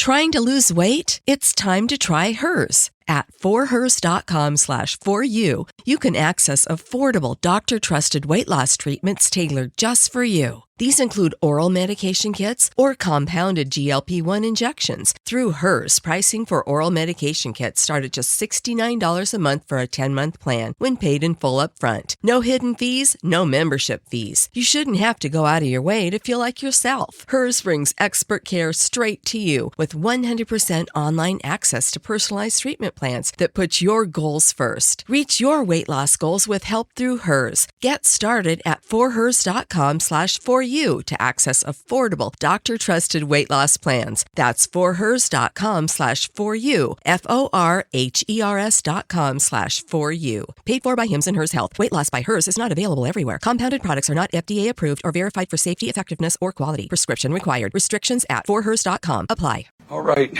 Trying to lose weight? It's time to try Hers. At forhers.com/4u, you can access affordable, doctor-trusted weight loss treatments tailored just for you. These include oral medication kits or compounded GLP-1 injections. Through Hers, pricing for oral medication kits start at just $69 a month for a 10-month plan when paid in full upfront. No hidden fees, no membership fees. You shouldn't have to go out of your way to feel like yourself. Hers brings expert care straight to you with 100% online access to personalized treatment plans that put your goals first. Reach your weight loss goals with help through Hers. Get started at forhers.com/4u to access affordable, doctor-trusted weight loss plans. That's forhers.com/4u, forhers.com/4u. Paid for by Hims and Hers Health. Weight loss by Hers is not available everywhere. Compounded products are not FDA approved or verified for safety, effectiveness, or quality. Prescription required. Restrictions at forhers.com apply. All right.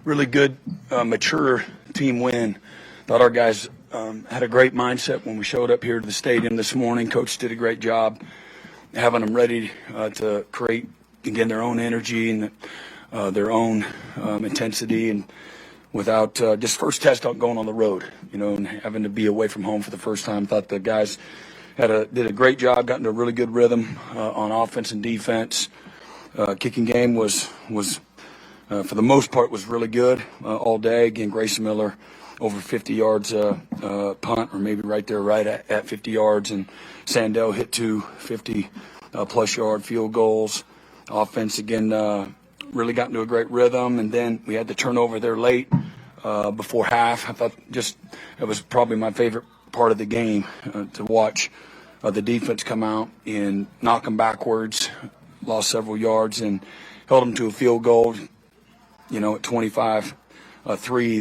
Really good, mature team win. Thought our guys had a great mindset when we showed up here to the stadium this morning. Coach did a great job having them ready to create, again, their own energy and their own intensity, and without just first test out going on the road, and having to be away from home for the first time. Thought the guys did a great job, got into a really good rhythm on offense and defense. Kicking game was for the most part was really good all day. Again, Grayson Miller over 50 yards punt, or maybe right there, right at 50 yards, and Sandell hit two 50-plus yard field goals. Offense, again, really got into a great rhythm, and then we had the turnover there late before half. I thought it was probably my favorite part of the game to watch the defense come out and knock them backwards, lost several yards, and held them to a field goal, at 25-3.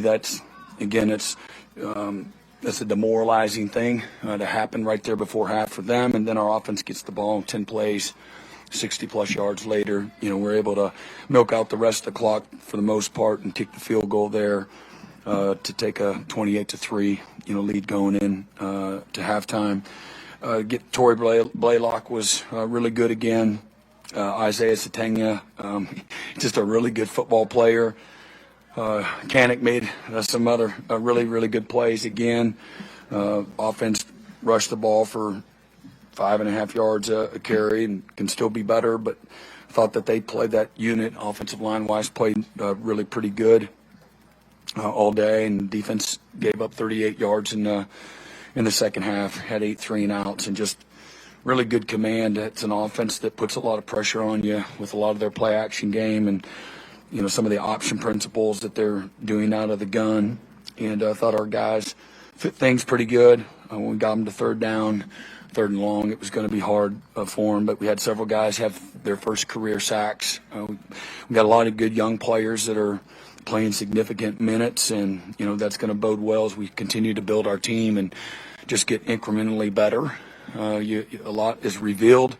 That's a demoralizing thing to happen right there before half for them. And then our offense gets the ball in 10 plays, 60-plus yards later. We're able to milk out the rest of the clock for the most part and kick the field goal there to take a 28-3 lead going in to halftime. Torrey Blaylock was really good again. Isaiah Satania, just a really good football player. Kanik made some other really, really good plays again. Offense rushed the ball for 5.5 yards a carry and can still be better, but thought that they played, that unit offensive line-wise played really pretty good all day, and defense gave up 38 yards in the second half, had 8 3-and-outs, and just really good command. It's an offense that puts a lot of pressure on you with a lot of their play-action game and some of the option principles that they're doing out of the gun. And I thought our guys fit things pretty good. When we got them to third down, third and long, it was going to be hard for them. But we had several guys have their first career sacks. We got a lot of good young players that are playing significant minutes, and, that's going to bode well as we continue to build our team and just get incrementally better. A lot is revealed.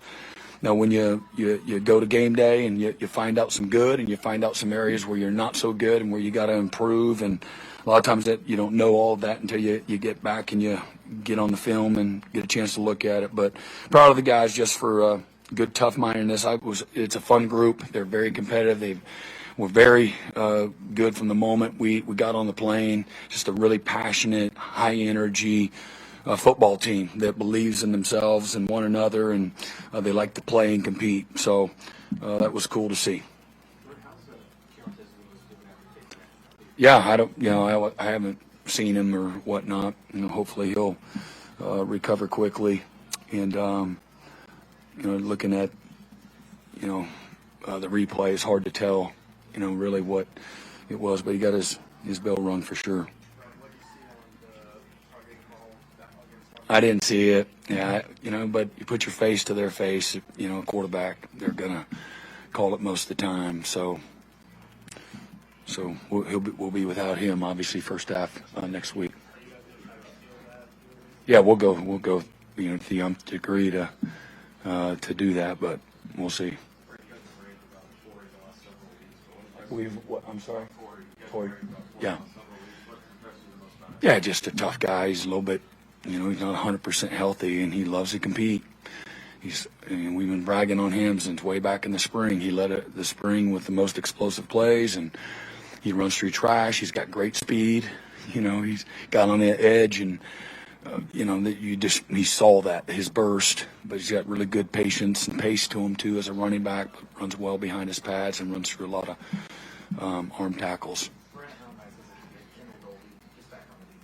Now, when you go to game day and you find out some good, and you find out some areas where you're not so good and where you got to improve, and a lot of times that you don't know all of that until you get back and you get on the film and get a chance to look at it. But proud of the guys just for good tough-mindedness. It's a fun group. They're very competitive. They were very good from the moment we got on the plane. Just a really passionate, high-energy football team that believes in themselves and one another, and they like to play and compete. So that was cool to see. Yeah, I haven't seen him or whatnot. Hopefully he'll recover quickly. And looking at the replay, it's hard to tell really what it was, but he got his bell rung for sure. I didn't see it. Yeah, but you put your face to their face. A quarterback, they're gonna call it most of the time. So we'll be without him obviously first half next week. Yeah, we'll go. To the nth degree to do that, but we'll see. I'm sorry. Torrey. Yeah. Yeah, just a tough guy. He's a little bit. He's not 100% healthy, and he loves to compete. And we've been bragging on him since way back in the spring. He led the spring with the most explosive plays, and he runs through trash. He's got great speed. He's got on the edge, and he saw that his burst, but he's got really good patience and pace to him too as a running back. But runs well behind his pads and runs through a lot of arm tackles.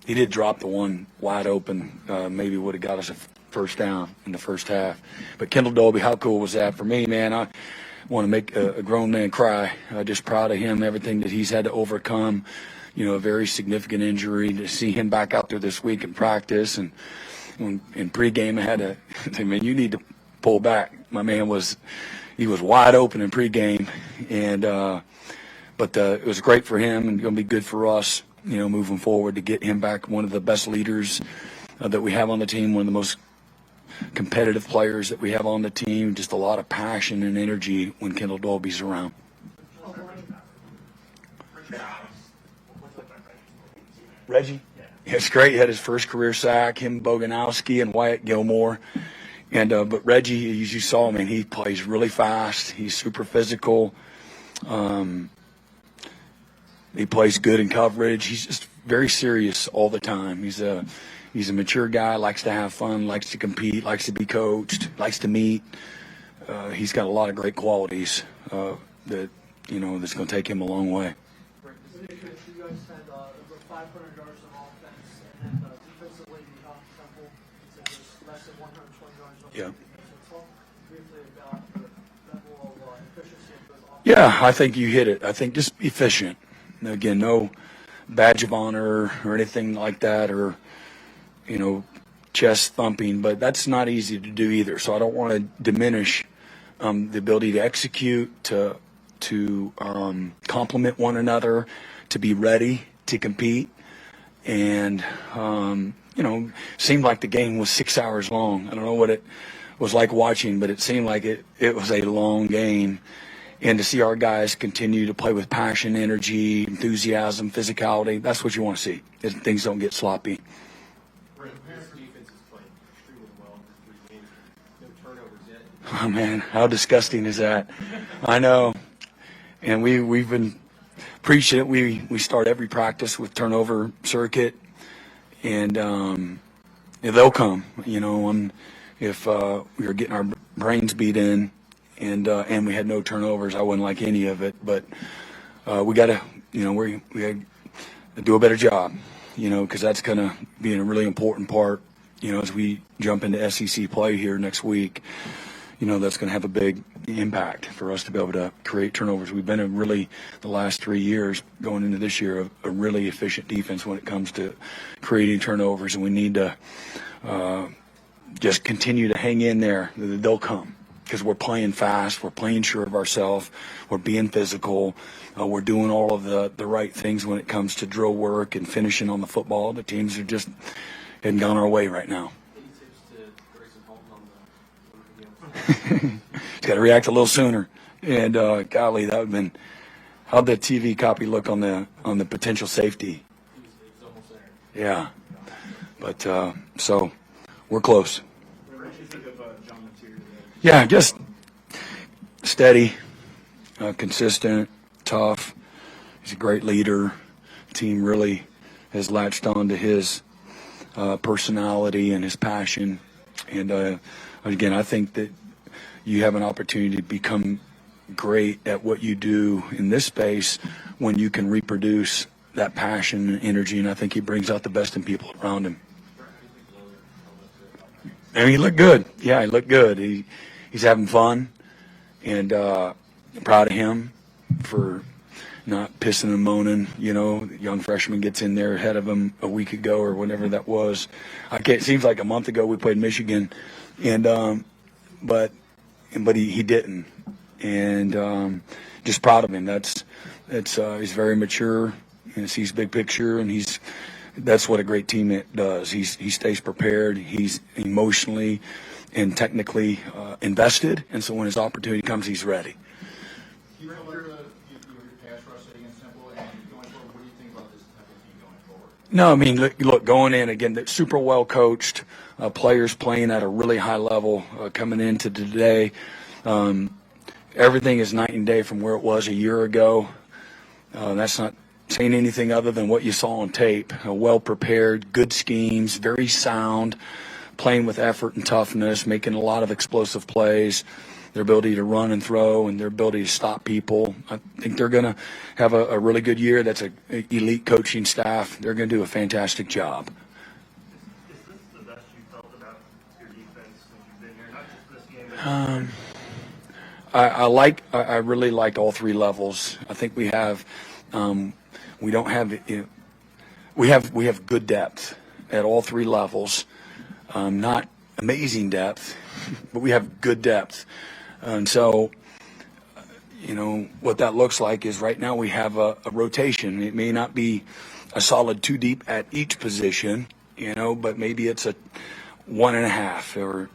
He did drop the one wide open, maybe would have got us a first down in the first half. But Kendall Dolby, how cool was that for me, man? I want to make a grown man cry. Just proud of him, everything that he's had to overcome. A very significant injury. To see him back out there this week in practice, and in pregame, I had to say, man, you need to pull back. My man was wide open in pregame, and but it was great for him and going to be good for us, moving forward, to get him back, one of the best leaders that we have on the team, one of the most competitive players that we have on the team. Just a lot of passion and energy when Kendall Dolby's around. Reggie? Yeah, it's great. He had his first career sack, him, Boganowski, and Wyatt Gilmore. And but Reggie, as you saw, man, he plays really fast. He's super physical. He plays good in coverage. He's just very serious all the time. He's a mature guy, likes to have fun, likes to compete, likes to be coached, likes to meet. He's got a lot of great qualities that that's going to take him a long way. You guys had over 500 yards of offense, and then defensively, the Temple said there's less than 120 yards of defense. So talk briefly about the level of efficiency of those offense. Yeah, I think you hit it. I think just efficient. Again, no badge of honor or anything like that, or chest thumping, but that's not easy to do either. So I don't want to diminish the ability to execute, to complement one another, to be ready to compete. And seemed like the game was 6 hours long. I don't know what it was like watching, but it seemed like it was a long game. And to see our guys continue to play with passion, energy, enthusiasm, physicality, that's what you want to see. Things don't get sloppy. Oh, man, how disgusting is that? I know. And we've been preaching it. We start every practice with turnover circuit, and they'll come, if we were getting our brains beat in, and we had no turnovers, I wouldn't like any of it. But we got to, we got to do a better job, because that's going to be a really important part, as we jump into SEC play here next week. That's going to have a big impact for us to be able to create turnovers. We've been the last 3 years going into this year, a really efficient defense when it comes to creating turnovers, and we need to just continue to hang in there. They'll come because we're playing fast, we're playing sure of ourselves, we're being physical, we're doing all of the right things when it comes to drill work and finishing on the football. The teams are just hadn't gone our way right now. He's got to react a little sooner. And golly, that would have been. How'd the TV copy look on the potential safety? He's almost there. Yeah, but so we're close. What did you think of John Mateer? Yeah, just steady, consistent, tough. He's a great leader. The team really has latched on to his personality and his passion. And again, I think that you have an opportunity to become great at what you do in this space when you can reproduce that passion and energy, and I think he brings out the best in people around him. And he looked good. Yeah, he looked good. He's having fun, and proud of him for not pissing and moaning. The young freshman gets in there ahead of him a week ago or whatever that was. It seems like a month ago we played Michigan, and but he didn't, and just proud of him. He's very mature and sees big picture, and that's what a great teammate does. He stays prepared. He's emotionally and technically invested, and so when his opportunity comes, he's ready. You were your pass rush against Temple, and going forward, what do you think about this type of team going forward? No, I mean, look, going in again, they're super well coached, players playing at a really high level coming into today. Everything is night and day from where it was a year ago. That's not saying anything other than what you saw on tape. Well prepared, good schemes, very sound, playing with effort and toughness, making a lot of explosive plays. Their ability to run and throw and their ability to stop people. I think they're going to have a really good year. That's an elite coaching staff. They're going to do a fantastic job. Is this the best you felt about your defense since you've been here? Not just this game, but I really like all three levels. I think we have, we have good depth at all three levels. Not amazing depth, but we have good depth. And so, what that looks like is right now we have a rotation. It may not be a solid 2 deep at each position, but maybe it's a 1.5, or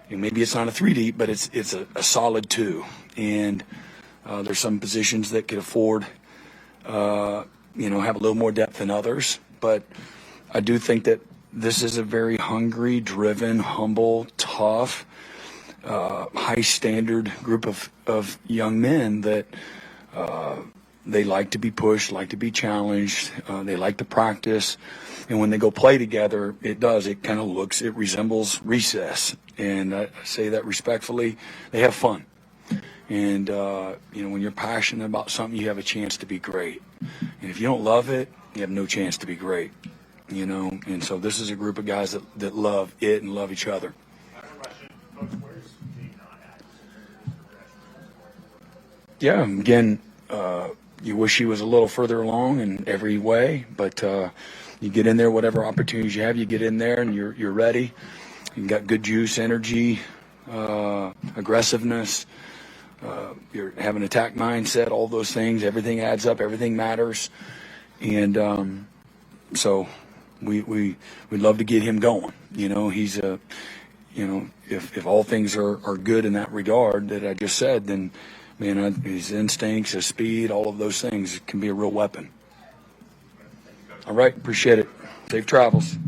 maybe it's not a 3 deep, but it's a solid 2. And there's some positions that could afford, have a little more depth than others. But I do think that this is a very hungry, driven, humble, tough, high standard group of young men that they like to be pushed, like to be challenged, they like to practice, and when they go play together, it resembles recess, and I say that respectfully. They have fun, and when you're passionate about something, you have a chance to be great, and if you don't love it, you have no chance to be great, and so this is a group of guys that love it and love each other. Yeah, again, you wish he was a little further along in every way, but you get in there, whatever opportunities you have, you get in there and you're ready. You got good juice, energy, aggressiveness. You have an attack mindset, all those things. Everything adds up. Everything matters. And so we'd love to get him going. He's a, if all things are good in that regard that I just said, then his instincts, his speed, all of those things can be a real weapon. All right, appreciate it. Safe travels.